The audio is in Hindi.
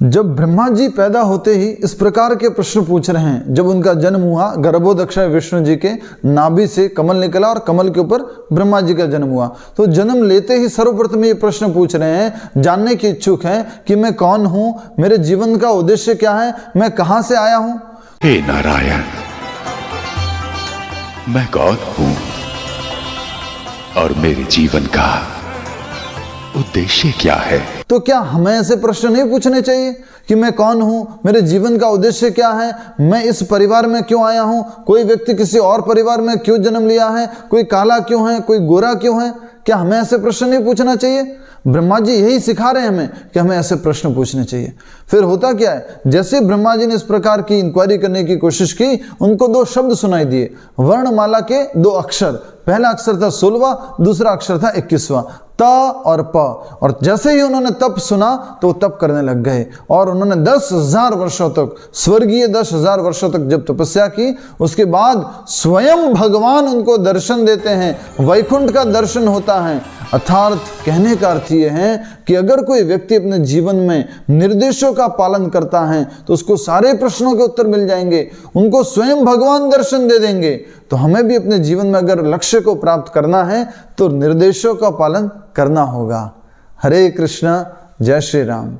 जब ब्रह्मा जी पैदा होते ही इस प्रकार के प्रश्न पूछ रहे हैं। जब उनका जन्म हुआ, गर्भोदक्षाय विष्णु जी के नाभि से कमल निकला और कमल के ऊपर ब्रह्मा जी का जन्म हुआ। तो जन्म लेते ही सर्वप्रथम ये प्रश्न पूछ रहे हैं, जानने के इच्छुक हैं कि मैं कौन हूं, मेरे जीवन का उद्देश्य क्या है, मैं कहां से आया हूं। हे नारायण, मैं कौन हूं और मेरे जीवन का उद्देश्य क्या है। तो क्या हमें ऐसे प्रश्न नहीं पूछने चाहिए कि मैं कौन हूं, मेरे जीवन का उद्देश्य क्या है, मैं इस परिवार में क्यों आया हूं, कोई व्यक्ति किसी और परिवार में क्यों जन्म लिया है, कोई काला क्यों है, कोई गोरा क्यों है। क्या हमें ऐसे प्रश्न नहीं पूछना चाहिए। ब्रह्मा जी यही सिखा रहे हैं हमें कि हमें ऐसे प्रश्न पूछने चाहिए। फिर होता क्या है, जैसे ब्रह्मा जी ने इस प्रकार की इंक्वायरी करने की कोशिश की, उनको 2 शब्द सुनाई दिए, वर्णमाला के 2 अक्षर। पहला अक्षर था 16वां, दूसरा अक्षर था 21वां, त और प। और जैसे ही उन्होंने तप सुना तो तप करने लग गए और उन्होंने 10,000 वर्षों तक, स्वर्गीय 10,000 वर्षों तक जब तपस्या की, उसके बाद स्वयं भगवान उनको दर्शन देते हैं, वैकुंठ का दर्शन होता है। अर्थात कहने का अर्थ ये है कि अगर कोई व्यक्ति अपने जीवन में निर्देशों का पालन करता है तो उसको सारे प्रश्नों के उत्तर मिल जाएंगे, उनको स्वयं भगवान दर्शन दे देंगे। तो हमें भी अपने जीवन में अगर लक्ष्य को प्राप्त करना है तो निर्देशों का पालन करना होगा। हरे कृष्णा, जय श्री राम।